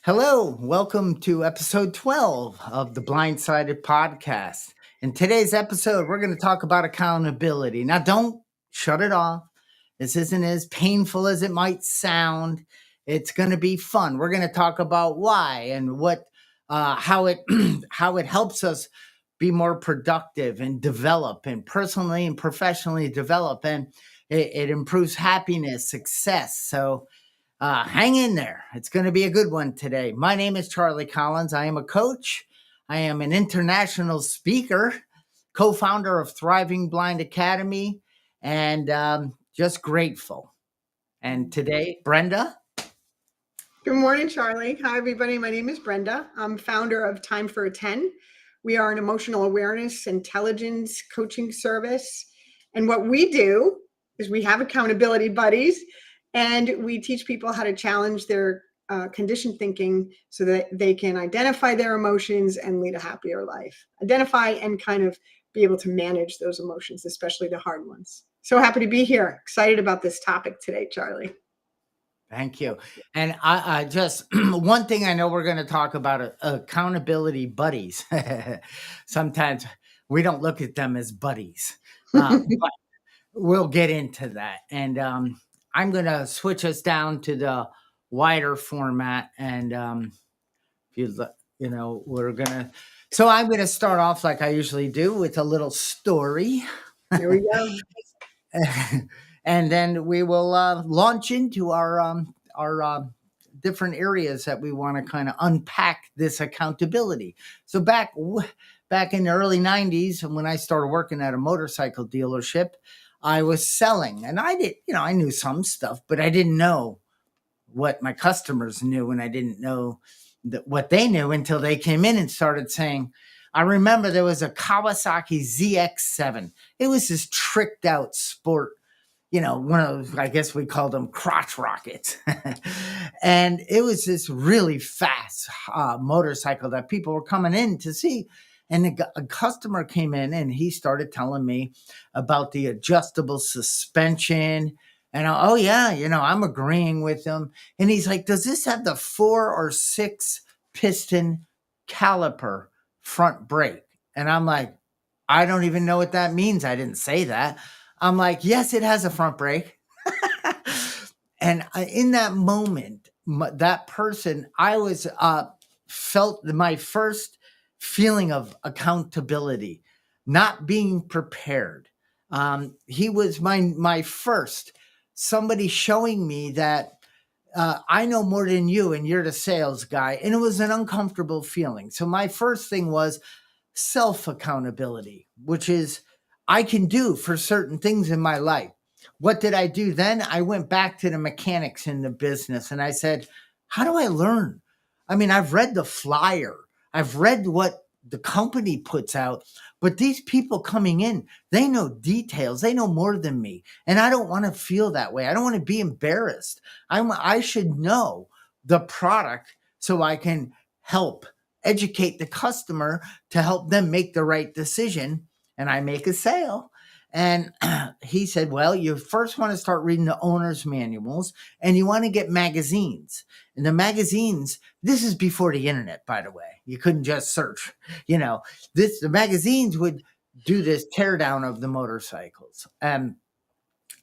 Hello, welcome to episode 12 of the Blindsided podcast. In today's episode, we're going to talk about accountability. Now, don't shut it off. This isn't as painful as it might sound. It's going to be fun. We're going to talk about why and how it, how it helps us be more productive and develop, and personally and professionally develop, and it improves happiness, success. So, hang in there. It's going to be a good one today. My name is Charlie Collins. I am a coach. I am an international speaker, co founder of Thriving Blind Academy, and just grateful. And today, Brenda. Good morning, Charlie. Hi, everybody. My name is Brenda. I'm founder of Time for a 10. We are an emotional awareness intelligence coaching service. And what we do is we have accountability buddies, and we teach people how to challenge their conditioned thinking so that they can identify their emotions and lead a happier life. Identify and kind of be able to manage those emotions, especially the hard ones. So happy to be here. Excited about this topic today, Charlie. Thank you. And I just one thing I know we're going to talk about accountability buddies. Sometimes we don't look at them as buddies, but we'll get into that. And I'm going to switch us down to the wider format. And we're going to. So I'm going to start off like I usually do with a little story. Here we go. And then we will launch into our different areas that we want to kind of unpack this accountability. So back in the early 90s, when I started working at a motorcycle dealership, I was selling, and I knew some stuff, but I didn't know what my customers knew, and I didn't know what they knew until they came in and started saying, I remember there was a Kawasaki ZX7. It was this tricked out sport, one of those, I guess we called them crotch rockets. And it was this really fast motorcycle that people were coming in to see. And a customer came in and he started telling me about the adjustable suspension. And I'm agreeing with him. And he's like, does this have the 4 or 6 piston caliper front brake? And I'm like, I don't even know what that means. I didn't say that. I'm like, yes, it has a front brake. And in that moment, that person, I was felt my first feeling of accountability, not being prepared. He was my first, somebody showing me that I know more than you and you're the sales guy. And it was an uncomfortable feeling. So my first thing was self-accountability, which is I can do for certain things in my life. What did I do then? I went back to the mechanics in the business and I said, how do I learn? I mean, I've read the flyer. I've read what the company puts out, but these people coming in, they know details. They know more than me. And I don't want to feel that way. I don't want to be embarrassed. I should know the product so I can help educate the customer to help them make the right decision. And I make a sale. And he said, well, you first want to start reading the owner's manuals and you want to get magazines. And the magazines, this is before the internet, by the way. You couldn't just search, the magazines would do this teardown of the motorcycles. And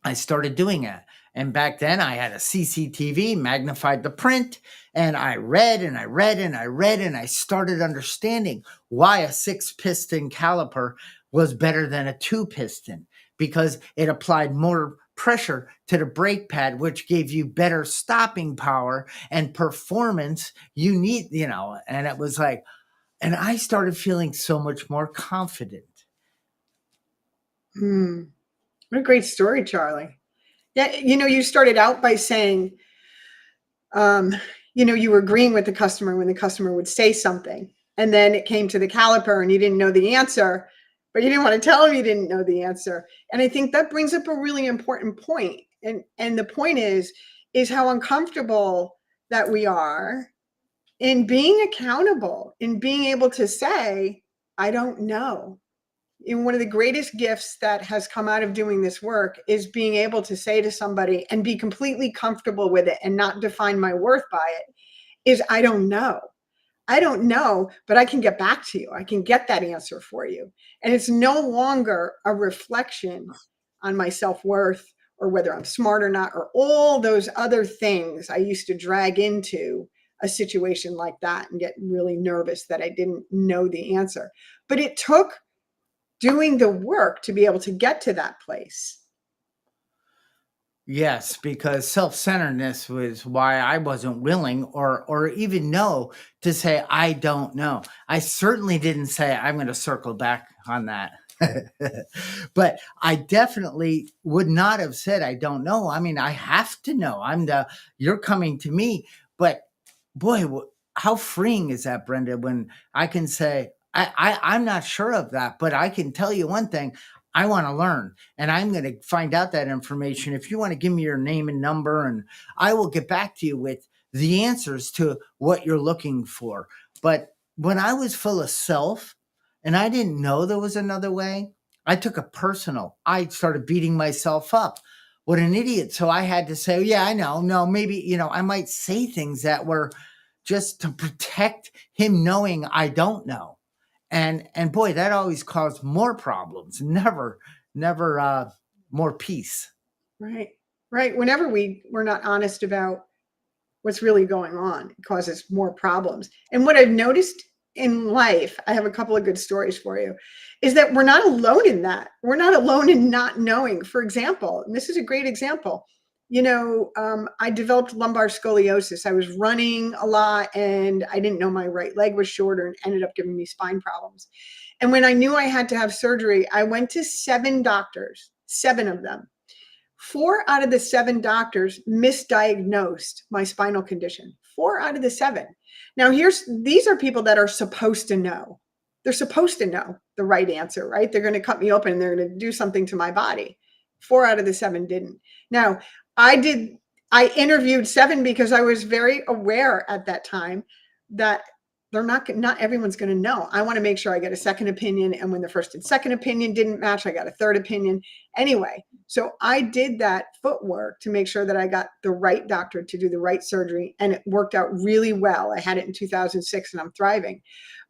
I started doing it. And back then I had a CCTV, magnified the print, and I read and I read and I read, and I started understanding why a 6-piston caliper was better than a 2-piston, because it applied more pressure to the brake pad, which gave you better stopping power and performance you need, and it was like, and I started feeling so much more confident. What a great story, Charlie. Yeah, you started out by saying, you were agreeing with the customer when the customer would say something. And then it came to the caliper and you didn't know the answer, but you didn't want to tell them you didn't know the answer. And I think that brings up a really important point. And the point is how uncomfortable that we are in being accountable, in being able to say, I don't know. And one of the greatest gifts that has come out of doing this work is being able to say to somebody and be completely comfortable with it and not define my worth by it, is I don't know. I don't know, but I can get back to you. I can get that answer for you. And it's no longer a reflection on my self-worth or whether I'm smart or not, or all those other things I used to drag into a situation like that and get really nervous that I didn't know the answer. But it took doing the work to be able to get to that place. Yes, because self-centeredness was why I wasn't willing or even know to say I don't know. I certainly didn't say I'm going to circle back on that. But I definitely would not have said I don't know. I mean, I have to know. You're coming to me, but boy, how freeing is that, Brenda, when I can say I'm not sure of that, but I can tell you one thing. I want to learn and I'm going to find out that information. If you want to give me your name and number, and I will get back to you with the answers to what you're looking for. But when I was full of self and I didn't know there was another way, I took it personal. I started beating myself up. What an idiot. So I had to say, yeah, I know. No, maybe, I might say things that were just to protect him knowing I don't know. And boy, that always caused more problems. Never more peace. Right. Right. Whenever we're not honest about what's really going on, it causes more problems. And what I've noticed in life, I have a couple of good stories for you, is that we're not alone in that. We're not alone in not knowing. For example, and this is a great example. I developed lumbar scoliosis. I was running a lot and I didn't know my right leg was shorter and ended up giving me spine problems. And when I knew I had to have surgery, I went to 7 doctors, 7 of them. 4 out of the 7 doctors misdiagnosed my spinal condition. 4 out of the 7. Now, these are people that are supposed to know. They're supposed to know the right answer, right? They're going to cut me open and they're going to do something to my body. 4 out of the 7 didn't. Now, I interviewed 7 because I was very aware at that time that not everyone's going to know. I want to make sure I get a second opinion. And when the first and second opinion didn't match, I got a third opinion. Anyway, so I did that footwork to make sure that I got the right doctor to do the right surgery. And it worked out really well. I had it in 2006 and I'm thriving.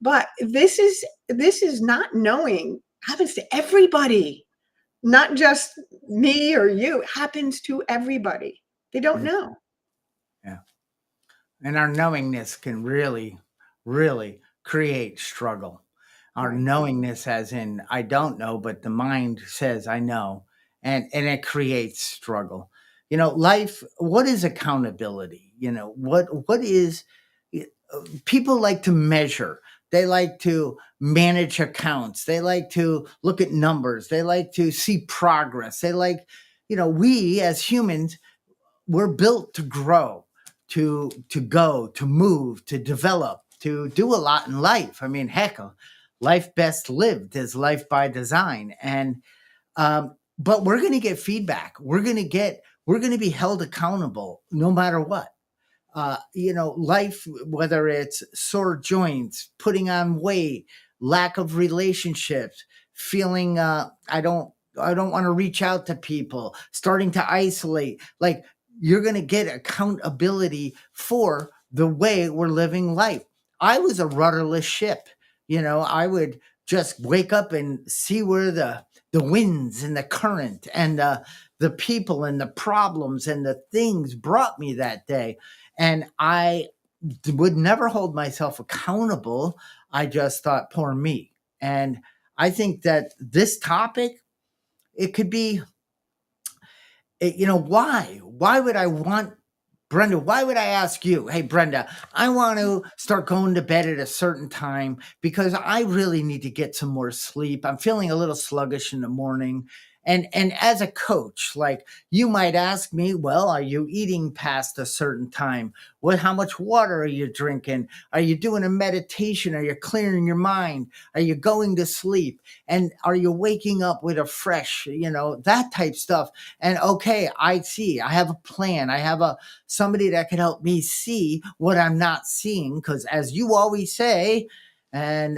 But this is not knowing happens to everybody, not just me or you. It happens to everybody. They don't know. Yeah. And our knowingness can really create struggle. Our knowingness, as in I don't know, but the mind says I know, and it creates struggle. Life. What is accountability? What is people like to measure. They like to manage accounts. They like to look at numbers. They like to see progress. We as humans, we're built to grow, to go, to move, to develop, to do a lot in life. I mean, heck, life best lived is life by design. And but we're going to get feedback. We're going to be held accountable no matter what. Life, whether it's sore joints, putting on weight, lack of relationships, feeling I don't want to reach out to people, starting to isolate. Like, you're going to get accountability for the way we're living life. I was a rudderless ship. I would just wake up and see where the winds and the current and the people and the problems and the things brought me that day. And I would never hold myself accountable. I just thought, poor me. And I think that this topic, it could be, why? Why would I want, Brenda, why would I ask you, hey, Brenda, I want to start going to bed at a certain time because I really need to get some more sleep. I'm feeling a little sluggish in the morning. And as a coach, like, you might ask me, well, are you eating past a certain time? How much water are you drinking? Are you doing a meditation? Are you clearing your mind? Are you going to sleep? And are you waking up with a fresh, that type stuff? And okay, I see, I have a plan. I have somebody that can help me see what I'm not seeing. Because as you always say, and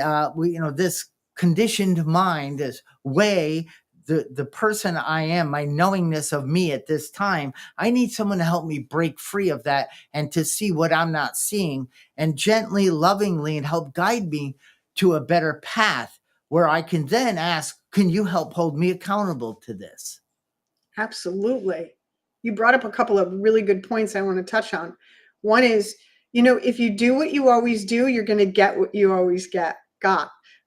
this conditioned mind is way the person I am, my knowingness of me at this time. I need someone to help me break free of that and to see what I'm not seeing and gently, lovingly, and help guide me to a better path where I can then ask, can you help hold me accountable to this? Absolutely. You brought up a couple of really good points I want to touch on. One is, if you do what you always do, you're going to get what you always got,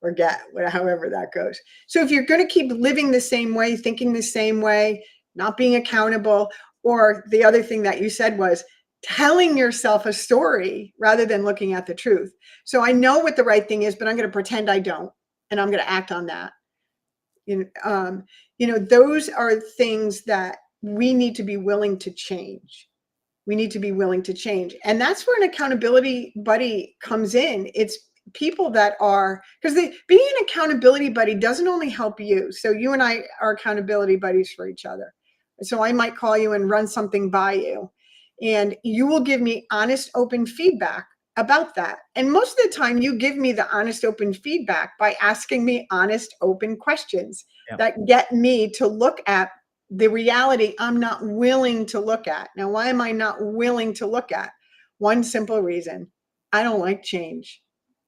or get, however that goes. So if you're going to keep living the same way, thinking the same way, not being accountable, or the other thing that you said was telling yourself a story rather than looking at the truth. So I know what the right thing is, but I'm going to pretend I don't, and I'm going to act on that. Those are things that we need to be willing to change. We need to be willing to change. And that's where an accountability buddy comes in. It's people that are, because being an accountability buddy doesn't only help you. So you and I are accountability buddies for each other. So I might call you and run something by you, and you will give me honest, open feedback about that. And most of the time you give me the honest, open feedback by asking me honest, open questions that get me to look at the reality I'm not willing to look at. Now, why am I not willing to look at? One simple reason: I don't like change.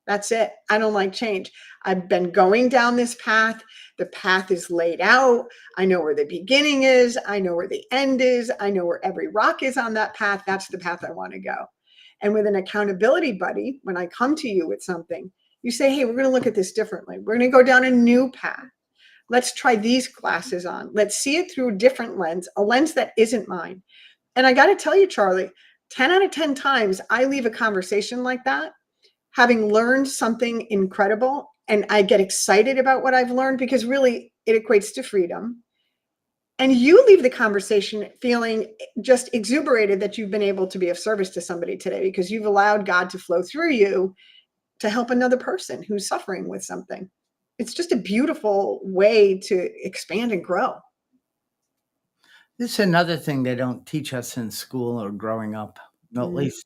That's it. I don't like change. I've been going down this path. The path is laid out. I know where the beginning is. I know where the end is. I know where every rock is on that path. That's the path I want to go. And with an accountability buddy, when I come to you with something, you say, hey, we're going to look at this differently. We're going to go down a new path. Let's try these glasses on. Let's see it through a different lens, a lens that isn't mine. And I got to tell you, Charlie, 10 out of 10 times I leave a conversation like that having learned something incredible, and I get excited about what I've learned because really it equates to freedom. And you leave the conversation feeling just exuberated that you've been able to be of service to somebody today because you've allowed God to flow through you to help another person who's suffering with something. It's just a beautiful way to expand and grow. This is another thing they don't teach us in school or growing up, at least.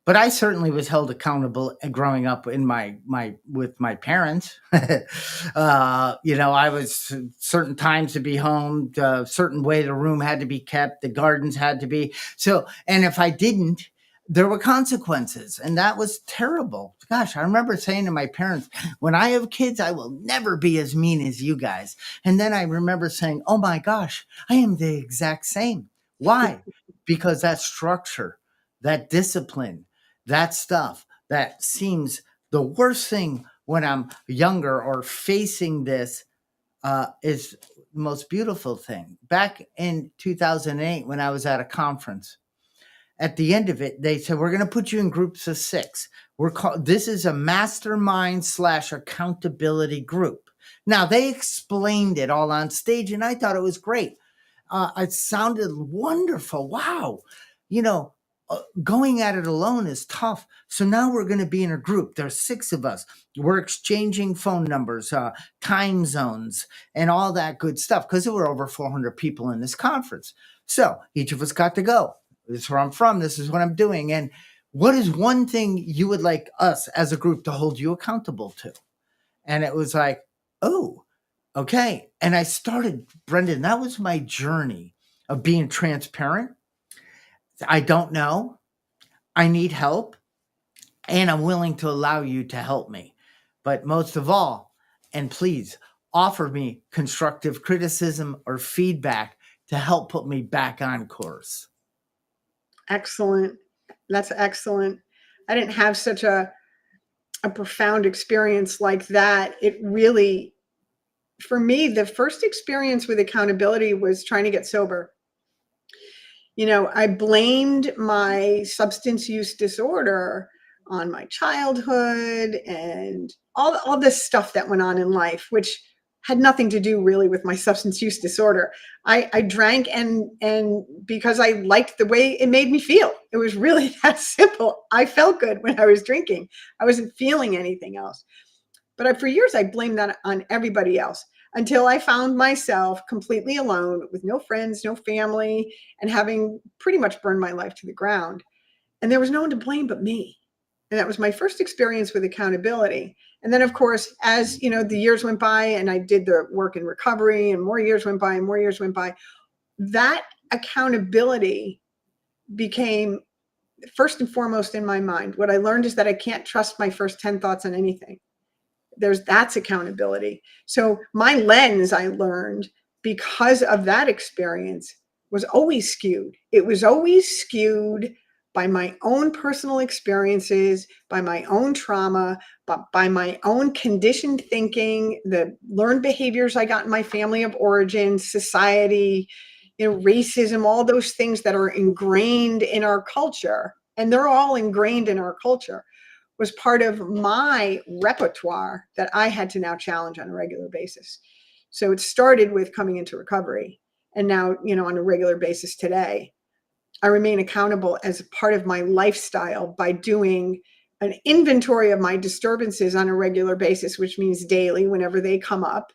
But I certainly was held accountable growing up in with my parents. I was certain times to be home, a certain way the room had to be kept, the gardens had to be. So, and if I didn't, there were consequences, and that was terrible. Gosh, I remember saying to my parents, when I have kids, I will never be as mean as you guys. And then I remember saying, oh my gosh, I am the exact same. Why? Because that structure, that discipline, that stuff that seems the worst thing when I'm younger or facing this is the most beautiful thing. Back in 2008, when I was at a conference, at the end of it, they said, we're going to put you in groups of 6. This is a mastermind / accountability group. Now, they explained it all on stage, and I thought it was great. It sounded wonderful. Wow. Going at it alone is tough. So now we're going to be in a group. There's 6 of us. We're exchanging phone numbers, time zones, and all that good stuff because there were over 400 people in this conference. So each of us got to go. This is where I'm from. This is what I'm doing. And what is one thing you would like us as a group to hold you accountable to? And it was like, oh, okay. And I started, Brendan, that was my journey of being transparent. I don't know. I need help. And I'm willing to allow you to help me. But most of all, and please offer me constructive criticism or feedback to help put me back on course. Excellent. That's excellent. I didn't have such a profound experience like that. It really, for me, the first experience with accountability was trying to get sober. I blamed my substance use disorder on my childhood and all this stuff that went on in life, which had nothing to do really with my substance use disorder. I drank and because I liked the way it made me feel. It was really that simple. I felt good when I was drinking. I wasn't feeling anything else. But for years, I blamed that on everybody else until I found myself completely alone with no friends, no family, and having pretty much burned my life to the ground. And there was no one to blame but me. And that was my first experience with accountability. And then, of course, as the years went by and I did the work in recovery and more years went by and more years went by, that accountability became first and foremost in my mind. What I learned is that I can't trust my first 10 thoughts on anything. That's accountability. So my lens, I learned because of that experience, was always skewed. It was always skewed by my own personal experiences, by my own trauma, by my own conditioned thinking, the learned behaviors I got in my family of origin, society, racism, all those things that are ingrained in our culture. And they're all ingrained in our culture, was part of my repertoire that I had to now challenge on a regular basis. So it started with coming into recovery. And now, on a regular basis today, I remain accountable as a part of my lifestyle by doing an inventory of my disturbances on a regular basis, which means daily whenever they come up,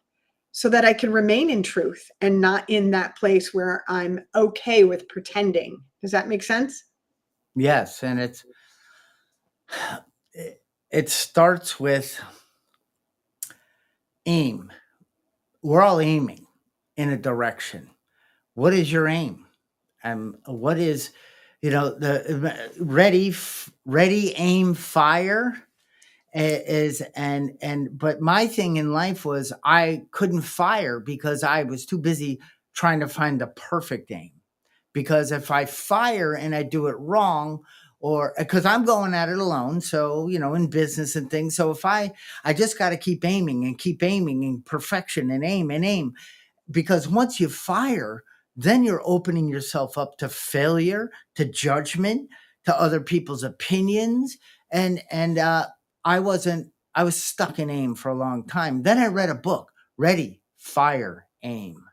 so that I can remain in truth and not in that place where I'm okay with pretending. Does that make sense? Yes, and it starts with aim. We're all aiming in a direction. What is your aim? What is, the ready, aim, fire is, but my thing in life was I couldn't fire because I was too busy trying to find the perfect aim. Because if I fire and I do it wrong, or because I'm going at it alone, so in business and things, so if I just got to keep aiming and perfection and aim, because once you fire, then you're opening yourself up to failure, to judgment, to other people's opinions, and I was stuck in aim for a long time. Then I read a book, Ready, Fire, Aim.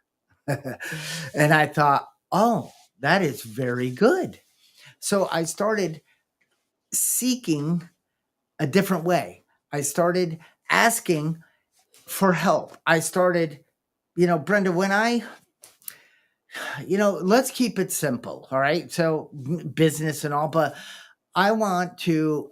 And I thought, oh, that is very good. So I started seeking a different way. I started asking for help. I started, Brenda, let's keep it simple. All right. So business and all, but I want to,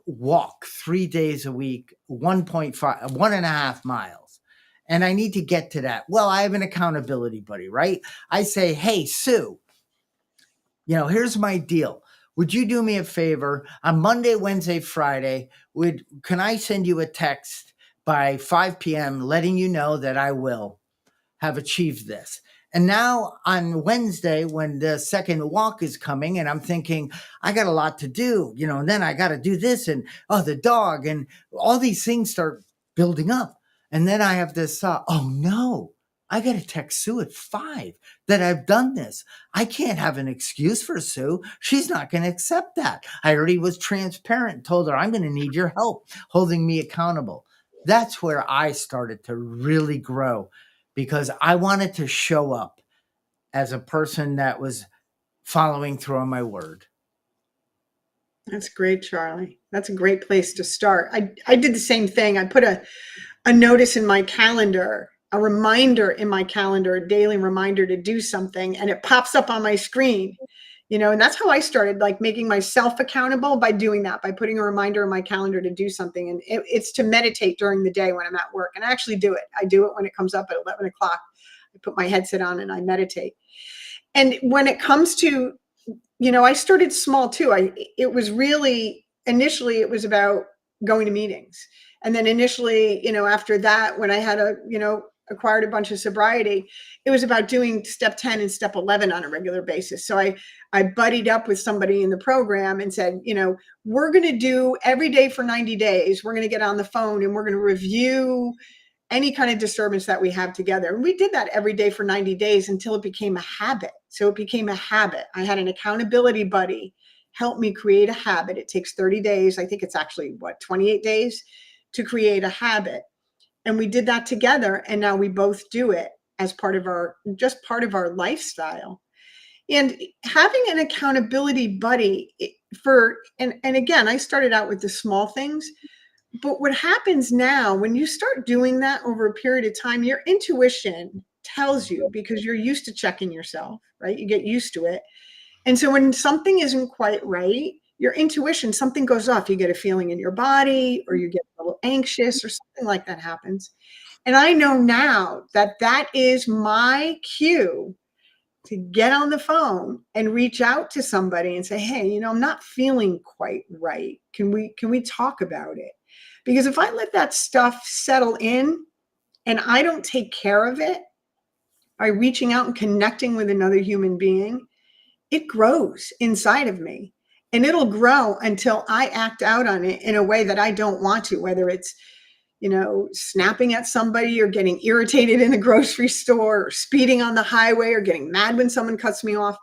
walk 3 days a week, 1.5, 1.5 miles. And I need to get to that. Well, I have an accountability buddy, right? I say, hey, Sue, here's my deal. Would you do me a favor on Monday, Wednesday, Friday? Can I send you a text by 5 p.m. letting you know that I will have achieved this? And now on Wednesday, when the second walk is coming, and I'm thinking, I got a lot to do, and then I got to do this, and the dog, and all these things start building up. And then I have this thought, oh no, I got to text Sue at 5 that I've done this. I can't have an excuse for Sue. She's not going to accept that. I already was transparent, told her I'm going to need your help holding me accountable. That's where I started to really grow, because I wanted to show up as a person that was following through on my word. That's great, Charlie. That's a great place to start. I did the same thing. I put a notice in my calendar, a reminder in my calendar, a daily reminder to do something, and it pops up on my screen. And that's how I started, like, making myself accountable, by doing that, by putting a reminder in my calendar to do something. And it's to meditate during the day when I'm at work. And I actually do it. I do it when it comes up at 11 o'clock. I put my headset on and I meditate. And when it comes to, I started small too. It was really, initially it was about going to meetings. And then initially, after that, when I had acquired a bunch of sobriety, it was about doing step 10 and step 11 on a regular basis. So I buddied up with somebody in the program and said, we're going to do every day for 90 days. We're going to get on the phone and we're going to review any kind of disturbance that we have together. And we did that every day for 90 days until it became a habit. So it became a habit. I had an accountability buddy help me create a habit. It takes 30 days. I think it's actually 28 days to create a habit. And we did that together. And now we both do it as part of our lifestyle. And having an accountability buddy and again, I started out with the small things, but what happens now when you start doing that over a period of time, your intuition tells you, because you're used to checking yourself, right? You get used to it. And so when something isn't quite right, your intuition, something goes off. You get a feeling in your body, or you get a little anxious, or something like that happens. And I know now that that is my cue to get on the phone and reach out to somebody and say, hey, I'm not feeling quite right. Can we talk about it? Because if I let that stuff settle in and I don't take care of it by reaching out and connecting with another human being, it grows inside of me. And it'll grow until I act out on it in a way that I don't want to, whether it's snapping at somebody, or getting irritated in the grocery store, or speeding on the highway, or getting mad when someone cuts me off.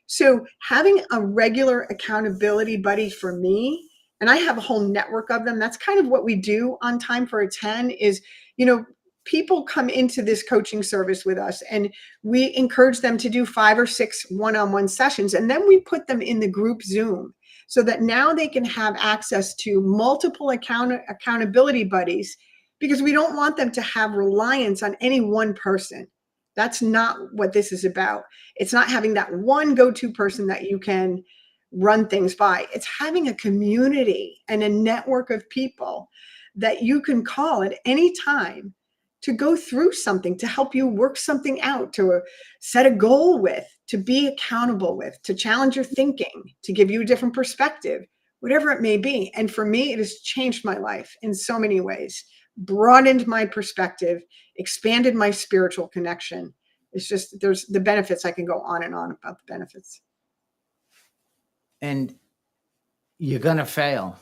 So having a regular accountability buddy for me, and I have a whole network of them. That's kind of what we do on Time for a 10 is, people come into this coaching service with us, and we encourage them to do 5 or 6 one-on-one sessions. And then we put them in the group Zoom so that now they can have access to multiple accountability buddies, because we don't want them to have reliance on any one person. That's not what this is about. It's not having that one go-to person that you can run things by. It's having a community and a network of people that you can call at any time to go through something, to help you work something out, to set a goal with, to be accountable with, to challenge your thinking, to give you a different perspective, whatever it may be. And for me, it has changed my life in so many ways, broadened my perspective, expanded my spiritual connection. It's just, there's the benefits. I can go on and on about the benefits. And you're going to fail,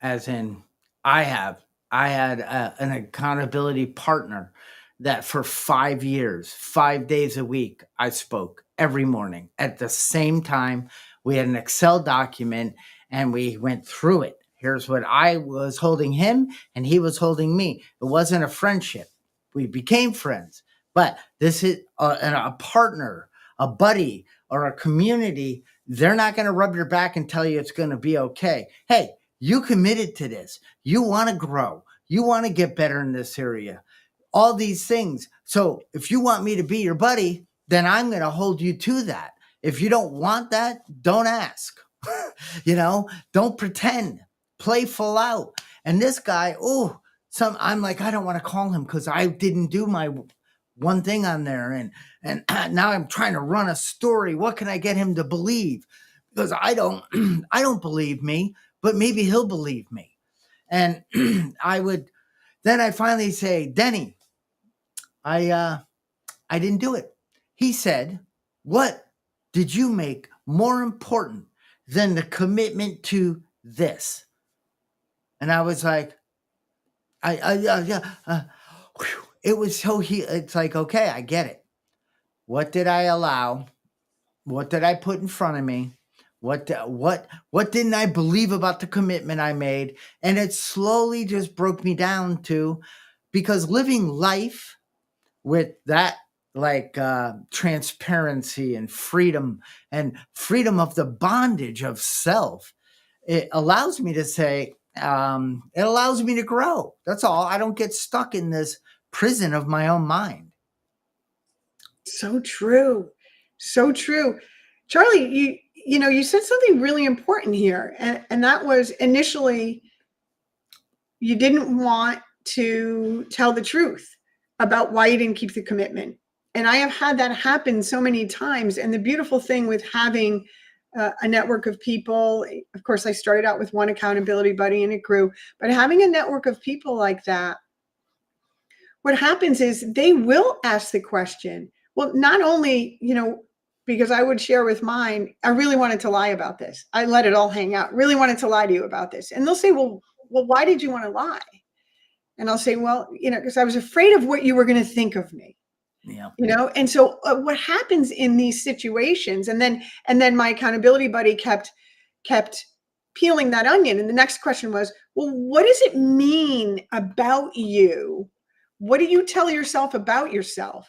as in I had an accountability partner that for 5 years, 5 days a week, I spoke every morning at the same time. We had an Excel document and we went through it. Here's what I was holding him and he was holding me. It wasn't a friendship. We became friends, but this is a partner, a buddy, or a community. They're not going to rub your back and tell you it's going to be okay. Hey, you committed to this. You want to grow. You want to get better in this area. All these things. So if you want me to be your buddy, then I'm going to hold you to that. If you don't want that, don't ask. Don't pretend. Play full out. And this guy, I'm like, I don't want to call him because I didn't do my one thing on there. And now I'm trying to run a story. What can I get him to believe? Because I don't believe me, but maybe he'll believe me. And then I finally say, Denny, I didn't do it. He said, what did you make more important than the commitment to this? And I was like, it was so it's like, okay, I get it. What did I allow? What did I put in front of me? What didn't I believe about the commitment I made? And it slowly just broke me down to, because living life with that, like transparency and freedom of the bondage of self, it allows me to say, it allows me to grow. That's all. I don't get stuck in this prison of my own mind. So true. So true. Charlie, you said something really important here. And that was, initially, you didn't want to tell the truth about why you didn't keep the commitment. And I have had that happen so many times. And the beautiful thing with having a network of people, of course, I started out with one accountability buddy and it grew, but having a network of people like that, what happens is they will ask the question. Well, not only, because I would share with mine, I really wanted to lie about this. I let it all hang out, really wanted to lie to you about this. And they'll say, well, why did you want to lie? And I'll say, well, because I was afraid of what you were going to think of me. Yeah. And so what happens in these situations, and then my accountability buddy kept peeling that onion. And the next question was, well, what does it mean about you? What do you tell yourself about yourself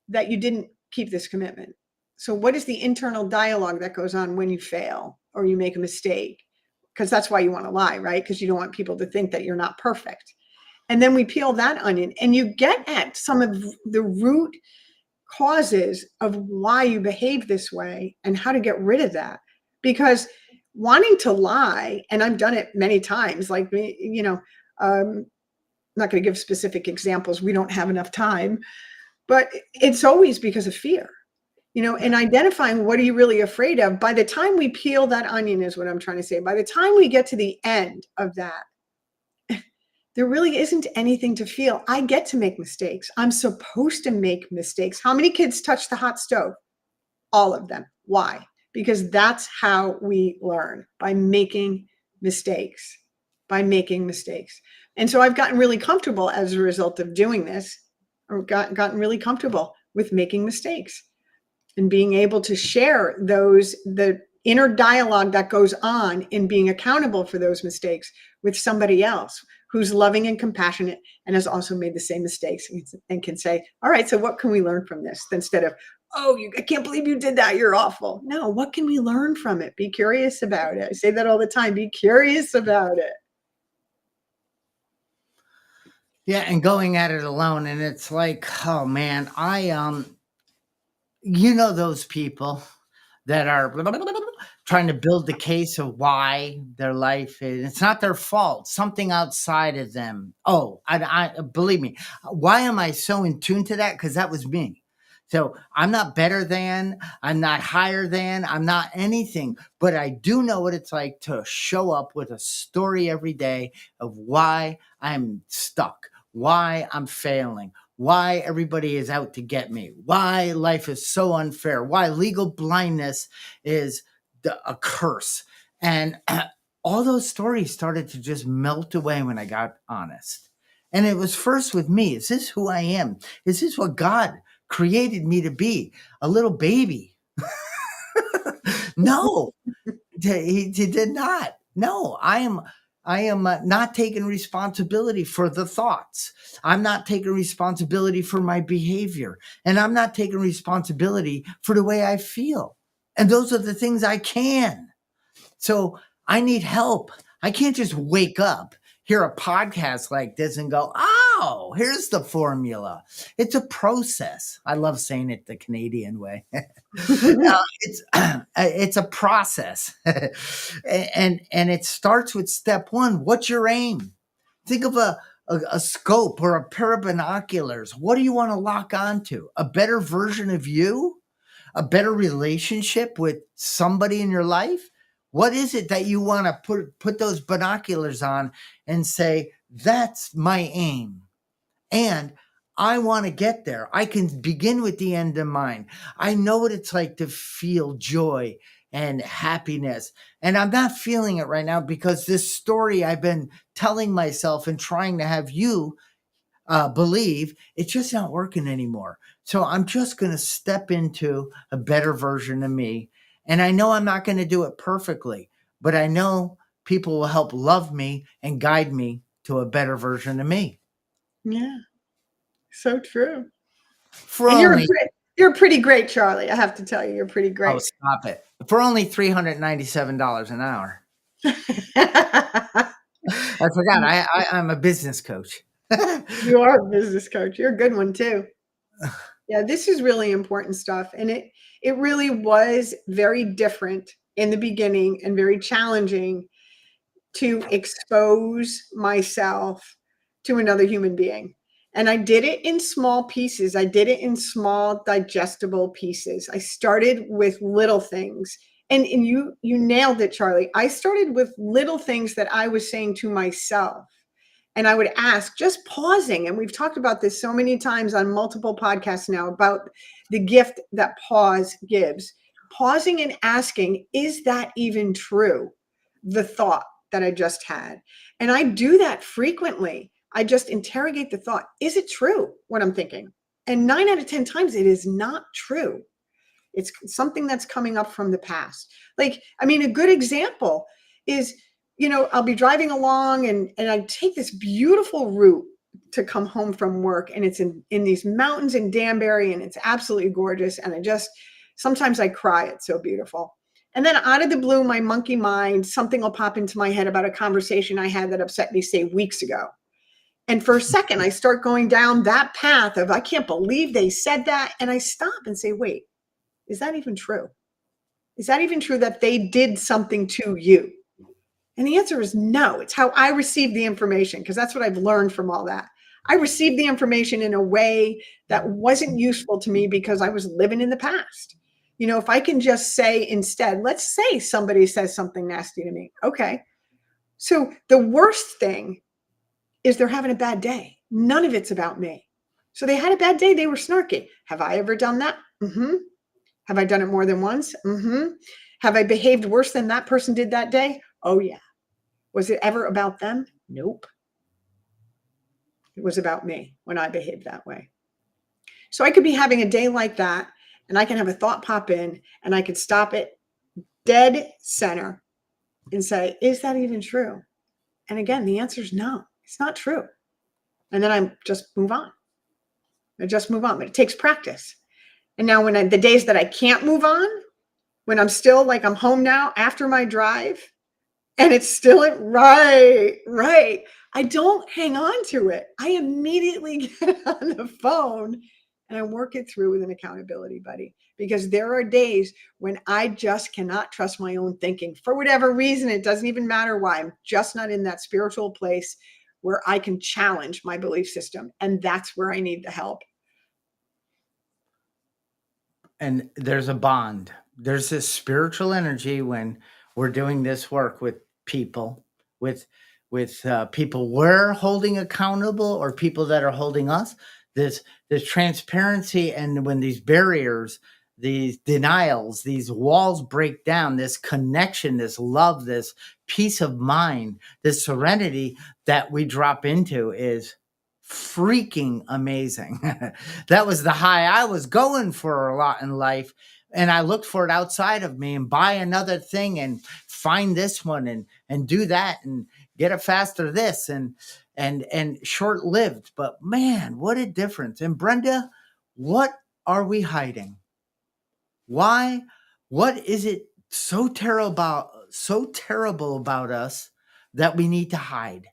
that you didn't keep this commitment? So what is the internal dialogue that goes on when you fail or you make a mistake? Because that's why you want to lie, right? Because you don't want people to think that you're not perfect. And then we peel that onion and you get at some of the root causes of why you behave this way and how to get rid of that. Because wanting to lie, and I've done it many times, like me, I'm not going to give specific examples. We don't have enough time, but it's always because of fear, and identifying what are you really afraid of. By the time we peel that onion is what I'm trying to say. By the time we get to the end of that, there really isn't anything to feel. I get to make mistakes. I'm supposed to make mistakes. How many kids touch the hot stove? All of them. Why? Because that's how we learn, by making mistakes, And so I've gotten really comfortable as a result of doing this, or gotten really comfortable with making mistakes and being able to share the inner dialogue that goes on in being accountable for those mistakes with somebody else who's loving and compassionate and has also made the same mistakes, and can say, all right, so what can we learn from this? Instead of, oh, I can't believe you did that, you're awful. No, what can we learn from it? Be curious about it. I say that all the time. Be curious about it. Yeah, and going at it alone, and it's like, oh man, those people that are trying to build the case of why their life is, it's not their fault, something outside of them. Oh, I believe me. Why am I so in tune to that? Because that was me. So I'm not better than, I'm not higher than, I'm not anything, but I do know what it's like to show up with a story every day of why I'm stuck, why I'm failing, why everybody is out to get me, why life is so unfair, why legal blindness is a curse. And all those stories started to just melt away when I got honest. And it was first with me. Is this who I am? Is this what God created me to be? A little baby? No, he did not. No, I am not taking responsibility for the thoughts. I'm not taking responsibility for my behavior, and I'm not taking responsibility for the way I feel. And those are the things I can. So I need help. I can't just wake up, hear a podcast like this and go, oh, here's the formula. It's a process. I love saying it the Canadian way. It's a process. and it starts with step one. What's your aim? Think of a scope or a pair of binoculars. What do you want to lock onto? A better version of you? A better relationship with somebody in your life? What is it that you want to put those binoculars on and say, that's my aim? And I want to get there. I can begin with the end in mind. I know what it's like to feel joy and happiness. And I'm not feeling it right now because this story I've been telling myself and trying to have you believe, it's just not working anymore. So I'm just going to step into a better version of me. And I know I'm not going to do it perfectly, but I know people will help love me and guide me to a better version of me. Yeah, so true. For And only, you're pretty great, Charlie. I have to tell you, you're pretty great. oh, stop it. For only $397 an hour. I forgot. I'm a business coach. You are a business coach. You're a good one too. Yeah, this is really important stuff. And it really was very different in the beginning and very challenging to expose myself to another human being. And I did it in small pieces. I did it in small digestible pieces. I started with little things. And you nailed it, Charlie. I started with little things that I was saying to myself. And I would ask, just pausing. And we've talked about this so many times on multiple podcasts now about the gift that pause gives. Pausing and asking, is that even true? The thought that I just had. And I do that frequently. I just interrogate the thought. Is it true what I'm thinking? And 9 out of 10 times it is not true. It's something that's coming up from the past. A good example is, I'll be driving along and I take this beautiful route to come home from work, and it's in these mountains in Danbury, and it's absolutely gorgeous. And sometimes I cry. It's so beautiful. And then out of the blue, my monkey mind, something will pop into my head about a conversation I had that upset me, say, weeks ago. And for a second, I start going down that path of, I can't believe they said that. And I stop and say, wait, is that even true? Is that even true that they did something to you? And the answer is no. It's how I received the information, because that's what I've learned from all that. I received the information in a way that wasn't useful to me because I was living in the past. If I can just say instead, let's say somebody says something nasty to me. Okay. So the worst thing is they're having a bad day. None of it's about me. So they had a bad day. They were snarky. Have I ever done that? Mm-hmm. Have I done it more than once? Mm-hmm. Have I behaved worse than that person did that day? Oh, yeah. Was it ever about them? Nope. It was about me when I behaved that way. So I could be having a day like that, and I can have a thought pop in, and I could stop it dead center and say, is that even true? And again, the answer is no, it's not true. And then I just move on. But it takes practice. And now the days that I can't move on, when I'm still like I'm home now after my drive, and it's still right. I don't hang on to it. I immediately get on the phone and I work it through with an accountability buddy, because there are days when I just cannot trust my own thinking for whatever reason. It doesn't even matter why. I'm just not in that spiritual place where I can challenge my belief system. And that's where I need the help. And there's a bond. There's this spiritual energy when we're doing this work with people, with people we're holding accountable, or people that are holding us. This transparency, and when these barriers, these denials, these walls break down, this connection, this love, this peace of mind, this serenity that we drop into is freaking amazing. That was the high I was going for a lot in life. And I looked for it outside of me and buy another thing and find this one and do that and get a faster this and short-lived. But man, what a difference. And Brenda, what are we hiding? Why? What is it so terrible about us that we need to hide?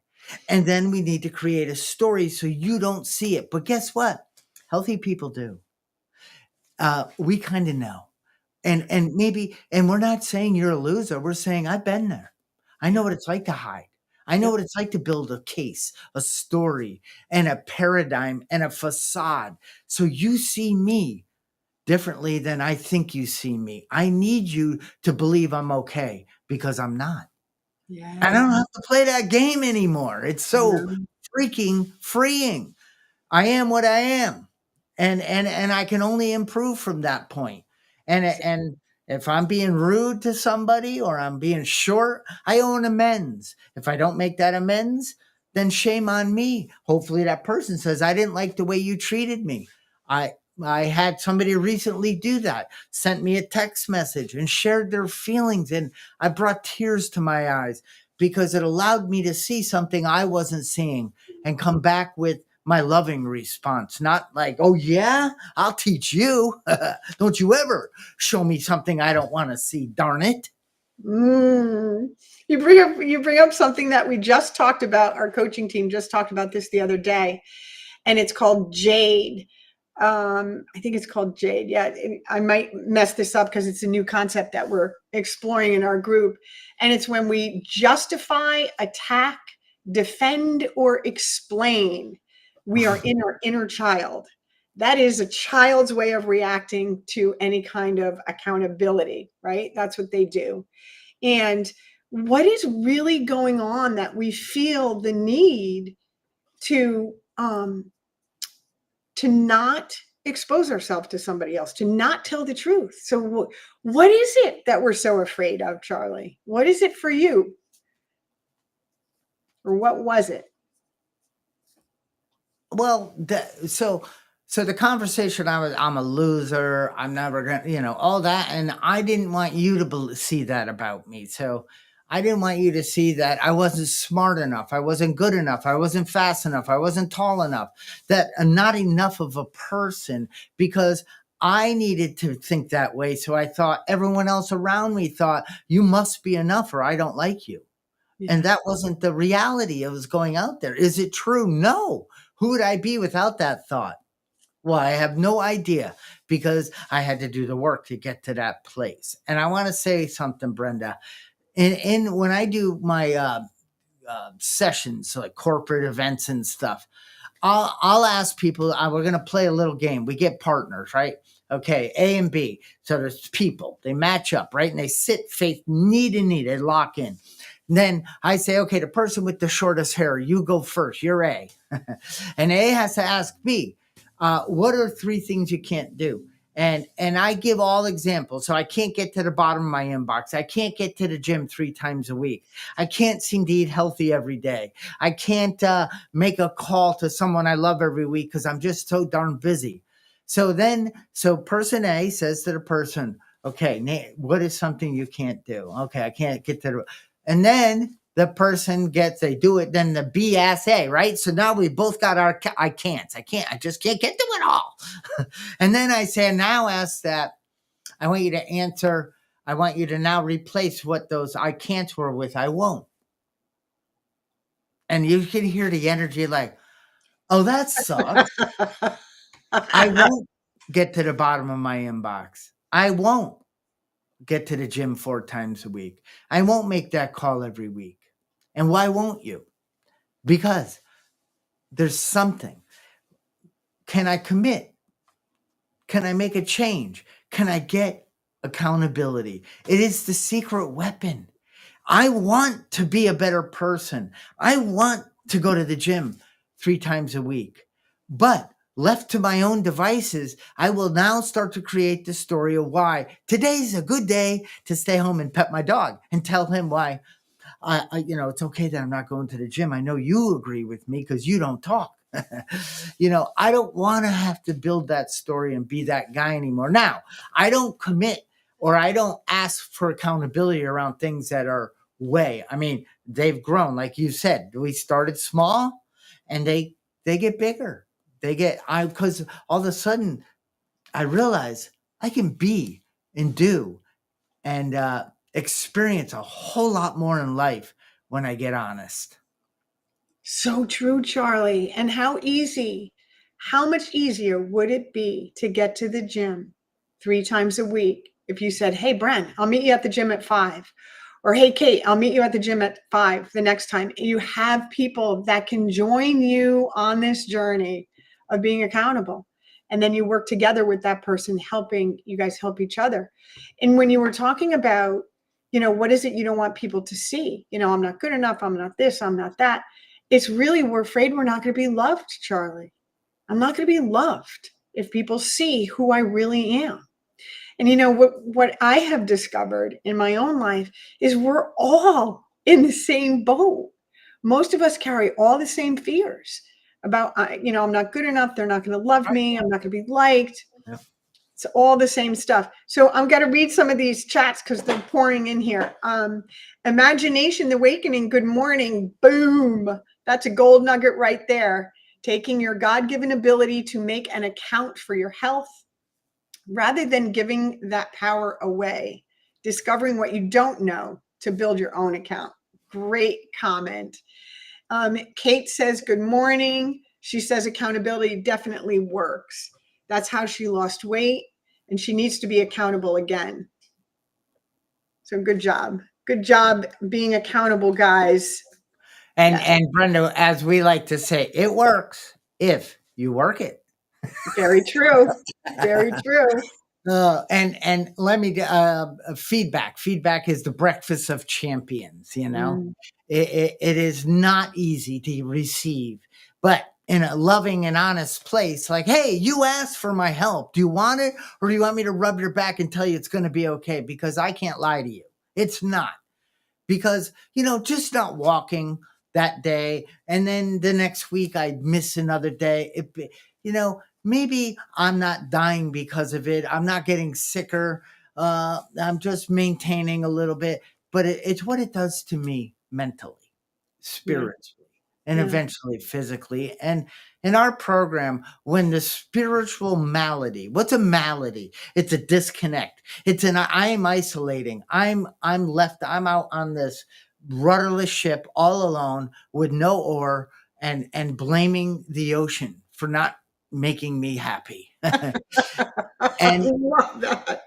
And then we need to create a story so you don't see it. But guess what? Healthy people do. We kind of know. And we're not saying you're a loser. We're saying I've been there. I know what it's like to hide. I know what it's like to build a case, a story, and a paradigm and a facade. So you see me differently than I think you see me. I need you to believe I'm okay, because I'm not. Yeah. I don't have to play that game anymore. It's so freaking freeing. I am what I am. And I can only improve from that point. And if I'm being rude to somebody or I'm being short, I owe an amends. If I don't make that amends, then shame on me. Hopefully that person says, I didn't like the way you treated me. I had somebody recently do that, sent me a text message and shared their feelings. And I brought tears to my eyes because it allowed me to see something I wasn't seeing and come back with my loving response. Not like, oh yeah, I'll teach you. Don't you ever show me something I don't want to see, darn it. You bring up something that we just talked about. Our coaching team just talked about this the other day, and it's called Jade. I think it's called Jade. Yeah, I might mess this up because it's a new concept that we're exploring in our group. And it's when we justify, attack, defend, or explain, we are in our inner child. That is a child's way of reacting to any kind of accountability, right? That's what they do. And what is really going on that we feel the need to not expose ourselves to somebody else, to not tell the truth. So what is it that we're so afraid of, Charlie? What is it for you? Or what was it? Well, so the conversation, I'm a loser, I'm never gonna, all that. And I didn't want you to see that about me. So I didn't want you to see that I wasn't smart enough. I wasn't good enough. I wasn't fast enough. I wasn't tall enough. That I'm not enough of a person, because I needed to think that way. So I thought everyone else around me thought you must be enough or I don't like you. Yeah. And that wasn't the reality. It was going out there. Is it true? No. Who would I be without that thought? Well, I have no idea because I had to do the work to get to that place. And I want to say something, Brenda. In when I do my sessions, like corporate events and stuff, I'll ask people. We're going to play a little game. We get partners, right? Okay, A and B. So there's people. They match up, right? And they sit face knee to knee. They lock in. And then I say, okay, the person with the shortest hair, you go first. You're A, and A has to ask B, what are three things you can't do? And I give all examples. So I can't get to the bottom of my inbox. I can't get to the gym 3 times a week. I can't seem to eat healthy every day. I can't make a call to someone I love every week because I'm just so darn busy. So person A says to the person, okay, what is something you can't do? Okay, I can't get to the, and then the person they do it, then the B asks A, right? So now we both got our, I just can't get to it all. And then I say, now ask that, I want you to answer, I want you to now replace what those I can'ts were with I won't. And you can hear the energy like, oh, that sucks. I won't get to the bottom of my inbox. I won't get to the gym 4 times a week. I won't make that call every week. And why won't you? Because there's something. Can I commit? Can I make a change? Can I get accountability? It is the secret weapon. I want to be a better person. I want to go to the gym 3 times a week. But left to my own devices, I will now start to create the story of why today's a good day to stay home and pet my dog and tell him why it's okay that I'm not going to the gym. I know you agree with me because you don't talk. I don't want to have to build that story and be that guy anymore. Now, I don't commit or I don't ask for accountability around things that are way. I mean, they've grown. Like you said, we started small and they get bigger. Because all of a sudden I realize I can be and do and experience a whole lot more in life when I get honest. So true, Charlie. And how much easier would it be to get to the gym 3 times a week if you said, hey, Brent, I'll meet you at the gym at 5. Or, hey, Kate, I'll meet you at the gym at 5 the next time. You have people that can join you on this journey of being accountable. And then you work together with that person, helping you guys help each other. And when you were talking about, what is it you don't want people to see? I'm not good enough. I'm not this. I'm not that. It's really, we're afraid we're not going to be loved, Charlie. I'm not going to be loved if people see who I really am. And what I have discovered in my own life is we're all in the same boat. Most of us carry all the same fears about, I'm not good enough. They're not going to love me. I'm not going to be liked. Yeah. It's all the same stuff. So I'm going to read some of these chats because they're pouring in here. Imagination Awakening, good morning. Boom. That's a gold nugget right there. Taking your God-given ability to make an account for your health rather than giving that power away. Discovering what you don't know to build your own account. Great comment. Kate says, good morning. She says accountability definitely works. That's how she lost weight, and she needs to be accountable again. So good job. Good job being accountable, guys. And Brenda, as we like to say, it works if you work it. Very true. Very true. And let me feedback. Feedback is the breakfast of champions. It is not easy to receive, but in a loving and honest place, like, hey, you asked for my help. Do you want it, or do you want me to rub your back and tell you it's going to be okay? Because I can't lie to you. It's not. Because just not walking that day, and then the next week I miss another day. Maybe I'm not dying because of it. I'm not getting sicker. I'm just maintaining a little bit, but it's what it does to me mentally, spiritually, and eventually physically. And in our program, when the spiritual malady, what's a malady? It's a disconnect. I am isolating. I'm out on this rudderless ship all alone with no oar and blaming the ocean for not making me happy. I And love that.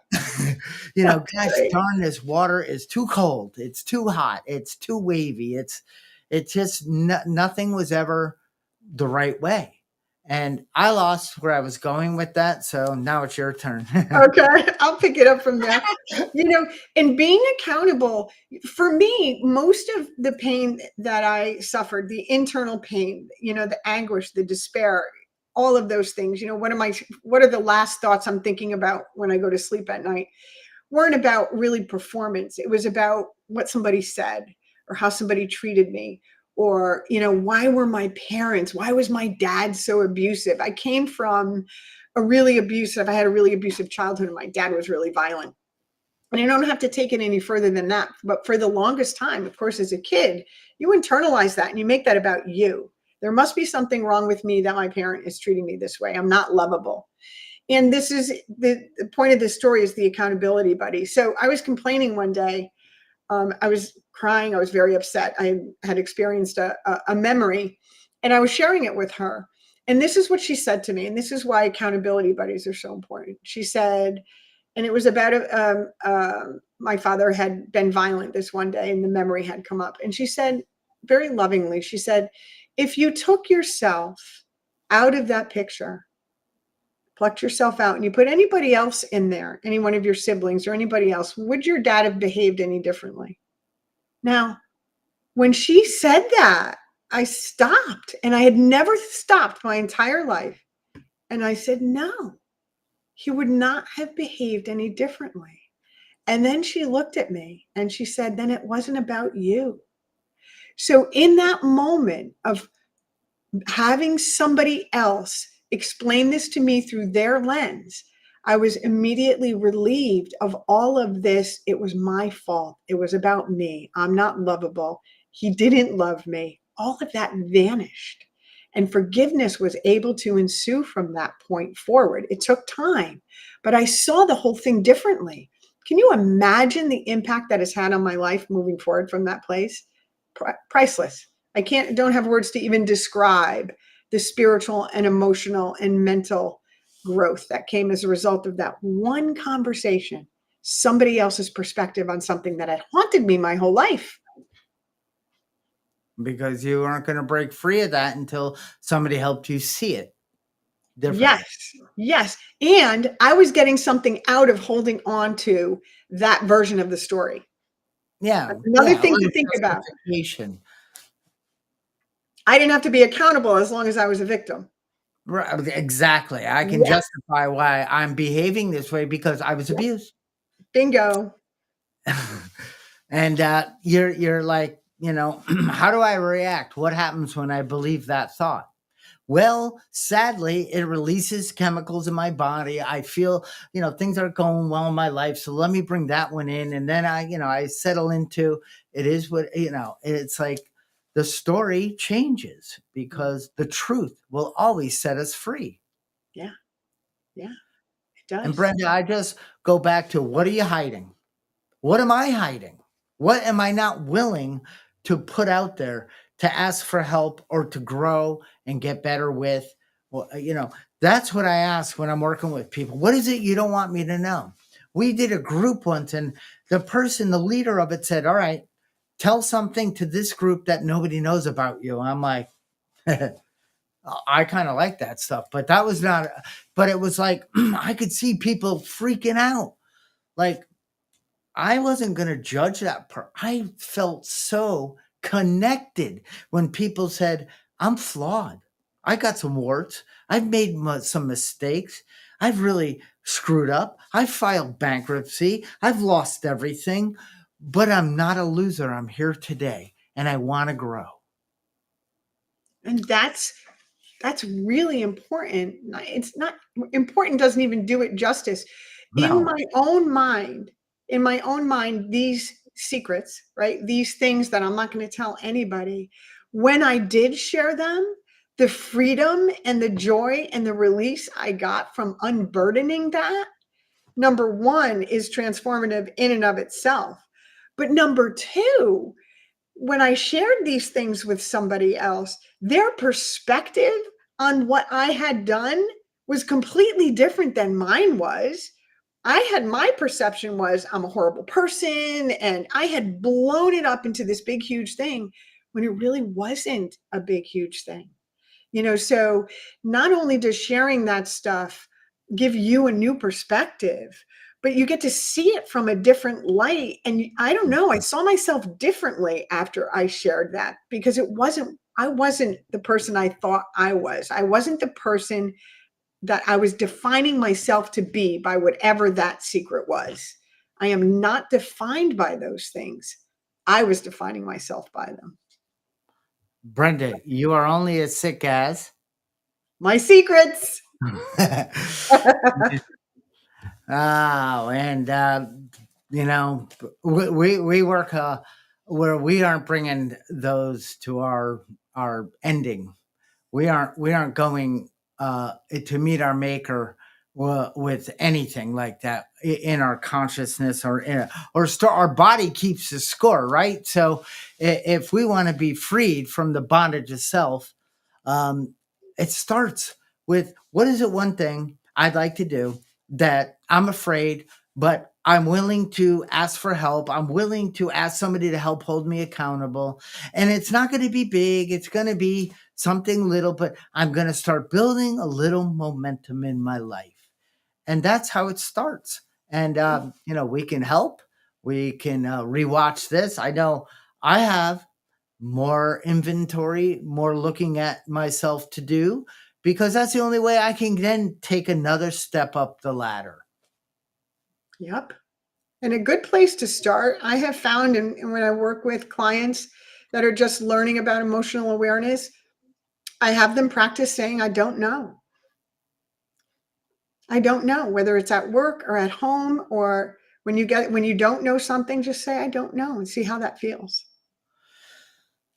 gosh Right. darn, this water is too cold. It's too hot. It's too wavy. It's just nothing was ever the right way. And I lost where I was going with that. So now it's your turn. Okay, I'll pick it up from there. And being accountable, for me, most of the pain that I suffered, the internal pain, the anguish, the despair, all of those things, what are the last thoughts I'm thinking about when I go to sleep at night? Weren't about really performance. It was about what somebody said or how somebody treated me, or why was my dad so abusive? I had a really abusive childhood, and my dad was really violent. And I don't have to take it any further than that. But for the longest time, of course, as a kid, you internalize that and you make that about you. There must be something wrong with me that my parent is treating me this way. I'm not lovable. And this is the point of this story, is the accountability buddy. So I was complaining one day. I was crying. I was very upset. I had experienced a memory, and I was sharing it with her. And this is what she said to me. And this is why accountability buddies are so important. She said, and it was about my father had been violent this one day, and the memory had come up. And she said, very lovingly, she said, if you took yourself out of that picture, plucked yourself out, and you put anybody else in there, any one of your siblings or anybody else, would your dad have behaved any differently? Now, when she said that, I stopped, and I had never stopped my entire life. And I said, no, he would not have behaved any differently. And then she looked at me and she said, then it wasn't about you. So in that moment of having somebody else explain this to me through their lens, I was immediately relieved of all of this. It was my fault. It was about me. I'm not lovable. He didn't love me. All of that vanished. And forgiveness was able to ensue from that point forward. It took time, but I saw the whole thing differently. Can you imagine the impact that has had on my life moving forward from that place? Priceless. Don't have words to even describe the spiritual and emotional and mental growth that came as a result of that one conversation, somebody else's perspective on something that had haunted me my whole life. Because you aren't going to break free of that until somebody helped you see it differently. Yes. And I was getting something out of holding on to that version of the story. Yeah. Another Yeah. thing Like to think about. justification. I didn't have to be accountable as long as I was a victim. Right. Exactly. I can Yeah. justify why I'm behaving this way because I was abused. Bingo. And you're like, how do I react? What happens when I believe that thought? Well, sadly, it releases chemicals in my body. I feel, things are going well in my life. So let me bring that one in. And then I settle into it is what, it's like the story changes because the truth will always set us free. Yeah. It And does. Brenda, I just go back to what are you hiding? What am I hiding? What am I not willing to put out there to ask for help or to grow and get better with? Well, that's what I ask when I'm working with people. What is it you don't want me to know? We did a group once, and the leader of it said, all right, tell something to this group that nobody knows about you. I'm like, I kind of like that stuff, but that was not, but it was like, I could see people freaking out. Like, I wasn't going to judge that I felt so connected when people said, I'm flawed. I got some warts. I've made some mistakes. I've really screwed up. I've filed bankruptcy. I've lost everything, but I'm not a loser. I'm here today and I want to grow. And that's really important. It's not important, doesn't even do it justice. No. In my own mind, these secrets, right? These things that I'm not going to tell anybody. When I did share them, the freedom and the joy and the release I got from unburdening that, number one, is transformative in and of itself. But number two, when I shared these things with somebody else, their perspective on what I had done was completely different than mine was. I had my perception was I'm a horrible person, and I had blown it up into this big, huge thing when it really wasn't a big, huge thing. So not only does sharing that stuff give you a new perspective, but you get to see it from a different light. And I don't know, I saw myself differently after I shared that, because I wasn't the person I thought I was. I wasn't the person that I was defining myself to be by whatever that secret was. I am not defined by those things. I was defining myself by them. Brenda, you are only as sick as. My secrets. Oh, and you know, we work where we aren't bringing those to our ending. We aren't going to meet our maker with anything like that in our consciousness, our body keeps the score, right? So if we want to be freed from the bondage of self, um, it starts with, what is it one thing I'd like to do that I'm afraid, but I'm willing to ask for help. I'm willing to ask somebody to help hold me accountable. And it's not going to be big. It's going to be something little, but I'm going to start building a little momentum in my life. And that's how it starts. And, we can help. We can rewatch this. I know I have more inventory, more looking at myself to do, because that's the only way I can then take another step up the ladder. Yep. And a good place to start, I have found, and when I work with clients that are just learning about emotional awareness, I have them practice saying, I don't know. I don't know, whether it's at work or at home, or when you don't know something, just say, I don't know, and see how that feels.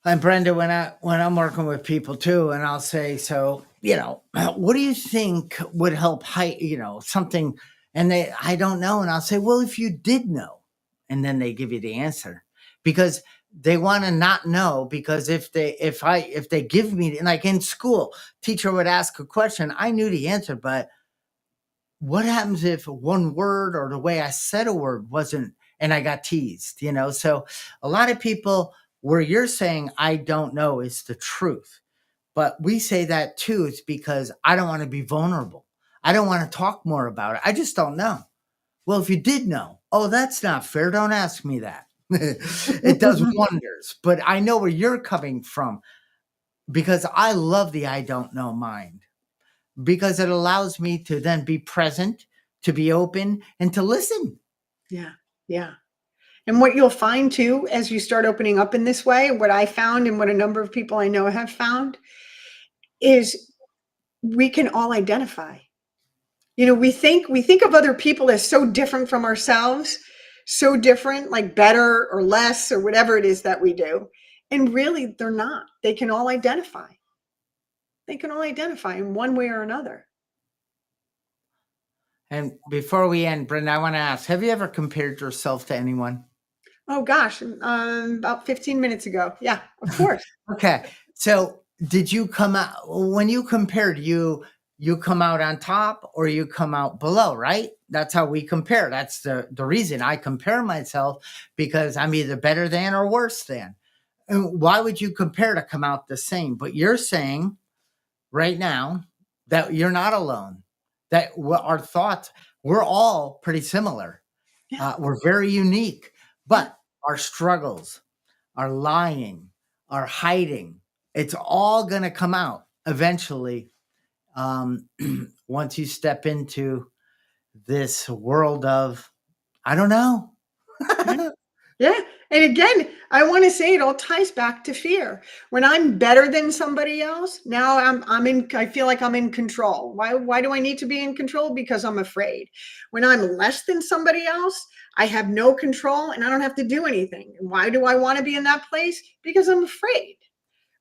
And Brenda, when I'm working with people too, and I'll say, so what do you think would help height, something, and I don't know, and I'll say, well, if you did know, and then they give you the answer, because they want to not know, because if they give me, like in school, teacher would ask a question, I knew the answer, but what happens if one word or the way I said a word wasn't, and I got teased, So a lot of people, where you're saying, I don't know, is the truth. But we say that too. It's because I don't want to be vulnerable. I don't want to talk more about it. I just don't know. Well, if you did know, oh, that's not fair. Don't ask me that. It does wonders. But I know where you're coming from, because I love the I don't know mind, because it allows me to then be present, to be open, and to listen. Yeah. Yeah. And what you'll find too, as you start opening up in this way, what I found and what a number of people I know have found, is we can all identify. We think of other people as so different from ourselves, so different, like better or less or whatever it is that we do. And really, they're not. They can all identify. They can all identify in one way or another. And before we end, Brenda, I want to ask, have you ever compared yourself to anyone? Oh gosh, about 15 minutes ago. Yeah, of course. Okay. So did you come out, when you compared, you come out on top or you come out below, right? That's how we compare. That's the reason I compare myself, because I'm either better than or worse than. And why would you compare to come out the same? But you're saying right now that you're not alone, that our thoughts, we're all pretty similar. Yeah. We're very unique, but our struggles, our lying, our hiding, it's all going to come out eventually, um, once you step into this world of, I don't know. Yeah. And again, I want to say it all ties back to fear. When I'm better than somebody else, now I feel like I'm in control. Why do I need to be in control? Because I'm afraid. When I'm less than somebody else, I have no control and I don't have to do anything. And why do I want to be in that place? Because I'm afraid.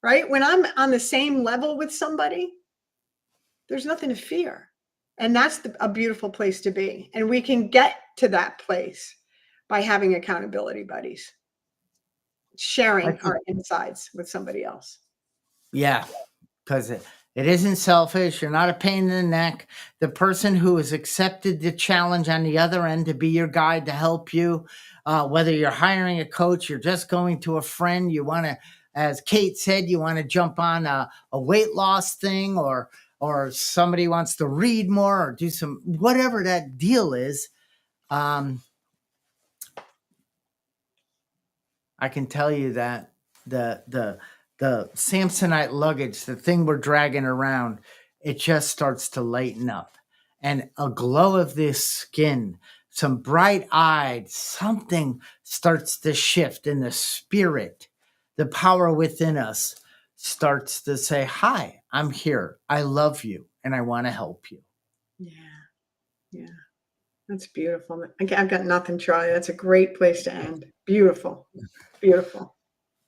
Right? When I'm on the same level with somebody, there's nothing to fear. And that's a beautiful place to be. And we can get to that place by having accountability buddies, sharing That's our insides with somebody else. Yeah, because It isn't selfish. You're not a pain in the neck. The person who has accepted the challenge on the other end to be your guide to help you, whether you're hiring a coach, you're just going to a friend, you want to, as Kate said, you want to jump on a weight loss thing, or somebody wants to read more or do some whatever that deal is. I can tell you that the Samsonite luggage, the thing we're dragging around, it just starts to lighten up, and a glow of the skin, some bright eyed, something starts to shift in the spirit. The power within us starts to say, "Hi, I'm here. I love you, and I want to help you." Yeah. Yeah. That's beautiful. I've got nothing, Charlie. That's a great place to end. Beautiful. Beautiful.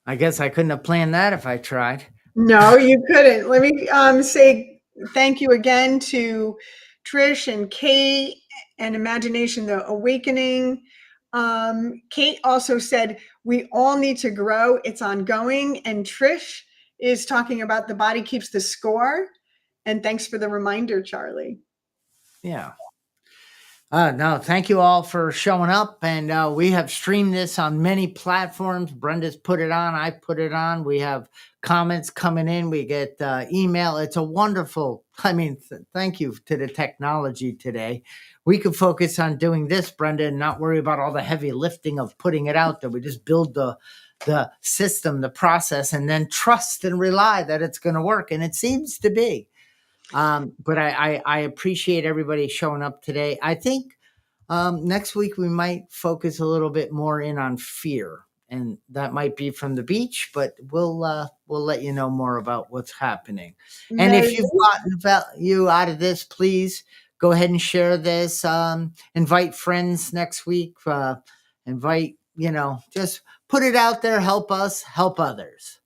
I guess I couldn't have planned that if I tried. No, you couldn't. Let me say thank you again to Trish and Kate and Imagination the Awakening. Kate also said we all need to grow. It's ongoing. And Trish is talking about the body keeps the score. And thanks for the reminder, Charlie. Yeah. No, thank you all for showing up. And we have streamed this on many platforms. Brenda's put it on. I put it on. We have comments coming in. We get email. It's a wonderful, thank you to the technology today. We could focus on doing this, Brenda, and not worry about all the heavy lifting of putting it out there. We just build the system, the process, and then trust and rely that it's going to work. And it seems to be. But I appreciate everybody showing up today. I think next week we might focus a little bit more in on fear, and that might be from the beach, but we'll let you know more about what's happening. And if you've gotten value out of this, please go ahead and share this. Invite friends next week. Just put it out there. Help us, help others.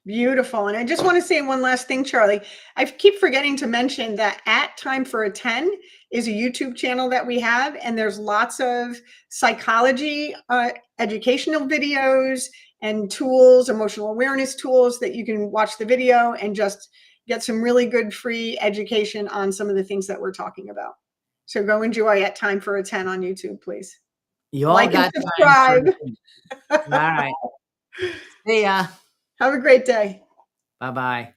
Beautiful. And I just want to say one last thing, Charlie. I keep forgetting to mention that At Time for a 10 is a YouTube channel that we have, and there's lots of psychology, educational videos and tools, emotional awareness tools that you can watch the video and just get some really good free education on some of the things that we're talking about. So go enjoy At Time for a 10 on YouTube, please. You all like got and subscribe. All right. See ya. Have a great day. Bye-bye.